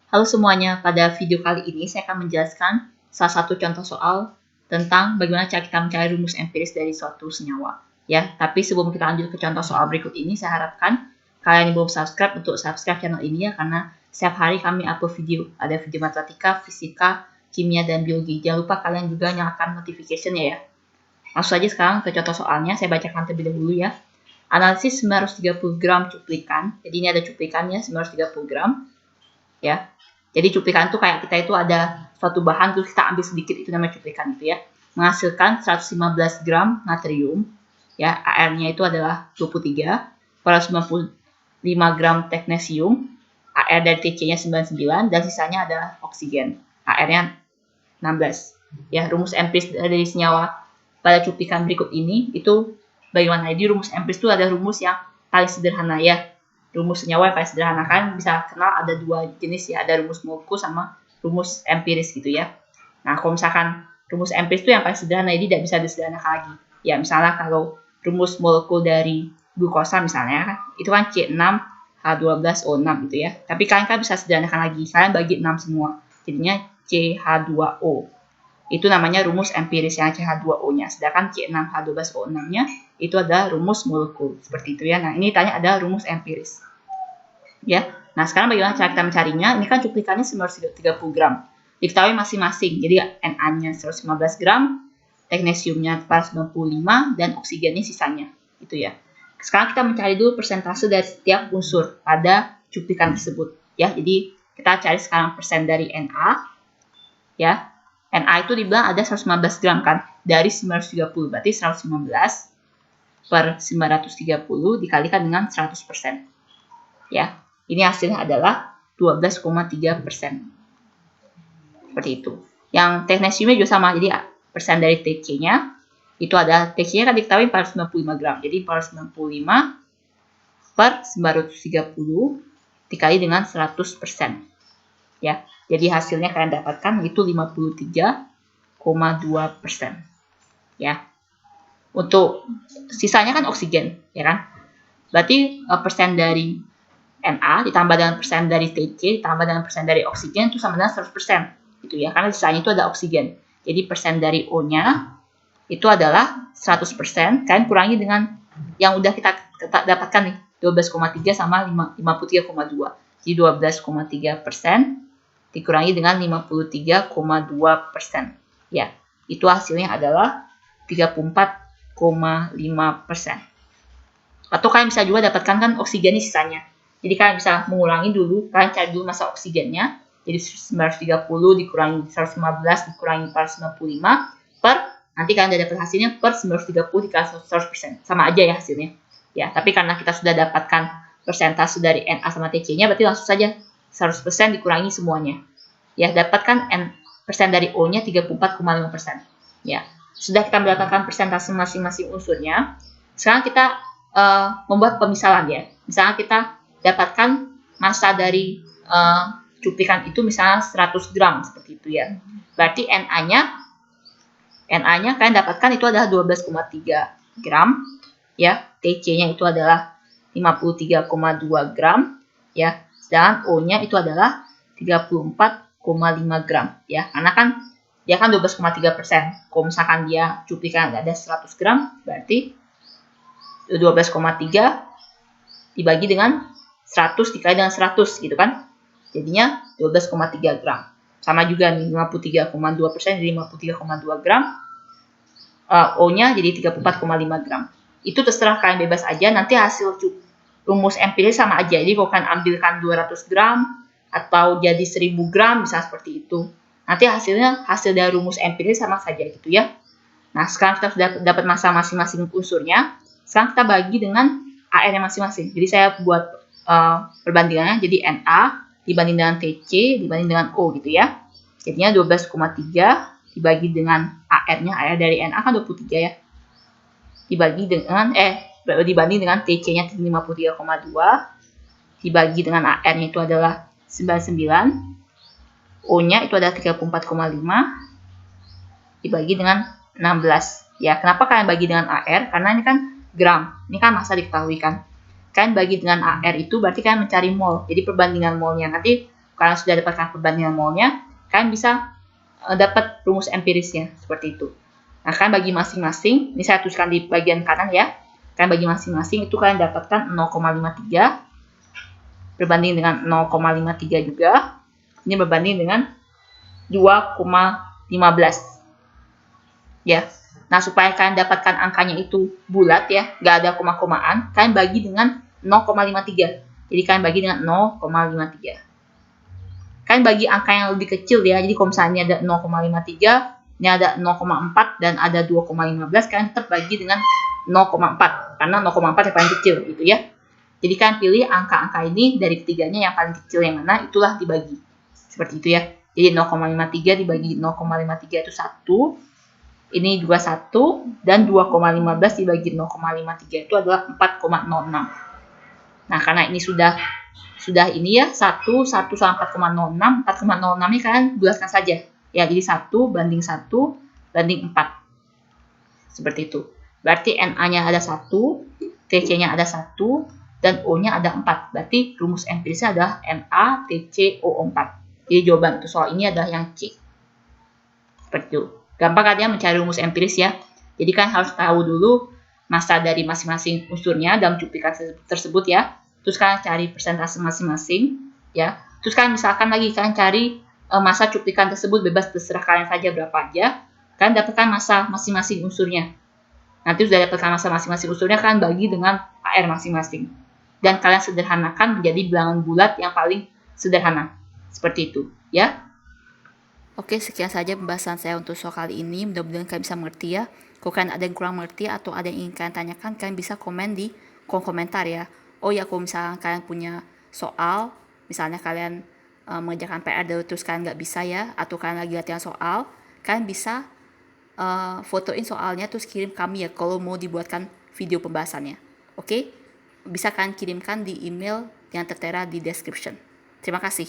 Halo semuanya, pada video kali ini saya akan menjelaskan salah satu contoh soal tentang bagaimana cara kita mencari rumus empiris dari suatu senyawa. Ya, tapi sebelum kita lanjut ke contoh soal berikut ini, saya harapkan kalian yang belum subscribe untuk subscribe channel ini ya, karena setiap hari kami upload video. Ada video matematika, fisika, kimia, dan biologi. Jangan lupa kalian juga nyalakan notification ya. Langsung saja sekarang ke contoh soalnya, saya bacakan terlebih dahulu ya. Analisis 930 gram cuplikan, jadi ini ada cuplikannya 930 gram. Ya, jadi cuplikan itu kayak kita itu ada suatu bahan terus kita ambil sedikit, itu namanya cuplikan itu ya. Menghasilkan 115 gram natrium, ya, AR-nya itu adalah 23, 495 gram teknesium, AR dari TC-nya 99, dan sisanya adalah oksigen, AR-nya 16. Ya, rumus empiris dari senyawa pada cuplikan berikut ini itu bagaimana? Jadi rumus empiris itu ada rumus yang paling sederhana ya. Rumus senyawa yang paling sederhana, kan bisa kenal ada dua jenis ya, ada rumus molekul sama rumus empiris gitu ya. Nah, kalau misalkan rumus empiris itu yang paling sederhana, jadi tidak bisa disederhanakan lagi. Ya, misalnya kalau rumus molekul dari glukosa misalnya kan, itu kan C6H12O6 gitu ya. Tapi kalian kan bisa sederhanakan lagi, kalian bagi 6 semua. Jadinya CH2O. Itu namanya rumus empiris yang CH2O-nya. Sedangkan C6H12O6-nya itu adalah rumus molekul. Seperti itu ya. Nah, ini tanya ada rumus empiris. Ya. Nah, sekarang bagaimana cara kita mencarinya? Ini kan cuplikannya 930 gram. Diketahui masing-masing. Jadi Na-nya 115 gram, teknesiumnya 495, dan oksigennya sisanya. Itu ya. Sekarang kita mencari dulu persentase dari setiap unsur pada cuplikan tersebut. Ya, jadi kita cari sekarang persen dari Na. Ya. Na itu dibilang ada 115 gram kan, dari 930, berarti 115 per 930 dikalikan dengan 100%. Ya, ini hasilnya adalah 12,3%. Seperti itu. Yang teknesiumnya juga sama, jadi persen dari TC-nya, itu ada TC-nya kan diketahui 495 gram, jadi 495 per 930 dikali dengan 100%. Ya, jadi hasilnya kalian dapatkan itu 53,2%. Ya. Untuk sisanya kan oksigen, ya kan? Berarti persen dari Na ditambah dengan persen dari TC ditambah dengan persen dari oksigen itu sama dengan 100%. Gitu ya, karena sisanya itu ada oksigen. Jadi persen dari O-nya itu adalah 100%, kalian kurangi dengan yang udah kita dapatkan nih, 12,3 sama 53,2. Jadi 12,3% dikurangi dengan 53,2%. Ya, itu hasilnya adalah 34,5%. Atau kalian bisa juga dapatkan kan oksigennya sisanya. Jadi kalian bisa mengulangi dulu, kalian cari dulu masa oksigennya. Jadi 930 dikurangi 115 dikurangi 495 per, nanti kalian udah dapat hasilnya per 930 dikali 100%. Sama aja ya hasilnya. Ya, tapi karena kita sudah dapatkan persentase dari Na sama TC-nya, berarti langsung saja 100% dikurangi semuanya. Ya, dapatkan persen dari O-nya 34,5%. Ya, sudah kita mendapatkan persentase masing-masing unsurnya. Sekarang kita membuat pemisalan ya. Misalnya kita dapatkan massa dari cuplikan itu misalnya 100 gram seperti itu ya. Berarti Na-nya kalian dapatkan itu adalah 12,3 gram ya. TC-nya itu adalah 53,2 gram ya. Sedangkan O-nya itu adalah 34,5 gram ya. Karena kan dia kan 12,3%. Kalau misalkan dia cuplikan ada 100 gram, berarti 12,3 dibagi dengan 100 dikali dengan 100 gitu kan. Jadinya 12,3 gram. Sama juga nih, 53,2% dari 53,2 gram. O-nya jadi 34,5 gram. Itu terserah kalian, bebas aja. Nanti hasil rumus empiris sama aja. Jadi kalau kalian ambilkan 200 gram atau jadi 1000 gram bisa seperti itu. Nanti hasilnya hasil dari rumus empiris sama saja gitu ya. Nah, sekarang kita sudah dapat massa masing-masing unsurnya. Sekarang kita bagi dengan AR-nya masing-masing. Jadi saya buat perbandingannya, jadi Na dibanding dengan TC dibanding dengan O gitu ya. Jadinya 12,3 dibagi dengan AR-nya, AR dari Na kan 23 ya. Dibagi dengan dibanding dengan TC-nya 53,2 dibagi dengan AR-nya itu adalah 99, O-nya itu adalah 34,5 dibagi dengan 16. Ya, kenapa kalian bagi dengan AR? Karena ini kan gram, ini kan massa diketahui kan. Kalian bagi dengan AR itu berarti kalian mencari mol. Jadi perbandingan molnya nanti Karena sudah dapatkan perbandingan molnya, kalian bisa dapat rumus empirisnya seperti itu. Nah, kalian bagi masing-masing, ini saya tuliskan di bagian kanan ya. Kalian bagi masing-masing itu kalian dapatkan 0,53 berbanding dengan 0,53 juga. Ini berbanding dengan 2,15 ya. Nah, supaya kalian dapatkan angkanya itu bulat ya, nggak ada koma-komaan, kalian bagi dengan 0,53. Jadi kalian bagi dengan 0,53. Kalian bagi angka yang lebih kecil ya. Jadi kalau misalnya ada 0,53, ini ada 0,4 dan ada 2,15, kalian tetap bagi dengan 0,4 karena 0,4 yang paling kecil gitu ya. Jadi kalian pilih angka-angka ini dari ketiganya yang paling kecil yang mana, itulah dibagi. Seperti itu ya. Jadi 0,53 dibagi 0,53 itu 1. Ini juga 1 dan 2,15 dibagi 0,53 itu adalah 4,06. Nah, karena ini sudah ini ya, 1 sama 4,06. 4,06 ini kalian bulatkan saja. Ya, jadi 1 banding 1 banding 4. Seperti itu. Berarti NA-nya ada 1, TC-nya ada 1, dan O-nya ada 4. Berarti rumus empirisnya adalah Na, TC, O4. Jadi jawaban untuk soal ini adalah yang C. Seperti itu. Gampang kan ya mencari rumus empiris ya. Jadi kan harus tahu dulu massa dari masing-masing unsurnya dalam cuplikan tersebut ya. Terus kalian cari persentase masing-masing ya. Terus kalian misalkan lagi kalian cari massa cuplikan tersebut, bebas terserah kalian saja berapa aja. Kalian dapatkan massa masing-masing unsurnya. Nanti sudah dapatkan massa masing-masing unsurnya, kalian bagi dengan AR masing-masing. Dan kalian sederhanakan menjadi bilangan bulat yang paling sederhana. Seperti itu ya. Oke, sekian saja pembahasan saya untuk soal kali ini. Mudah-mudahan kalian bisa mengerti ya. Kalau kalian ada yang kurang mengerti atau ada yang ingin kalian tanyakan, kalian bisa komen di kolom komentar ya. Oh ya, kalau misalnya kalian punya soal, misalnya kalian mengerjakan PR terus kalian nggak bisa ya, atau kalian lagi latihan soal, kalian bisa fotoin soalnya terus kirim kami ya kalau mau dibuatkan video pembahasannya. Oke? Bisa kalian kirimkan di email yang tertera di description. Terima kasih.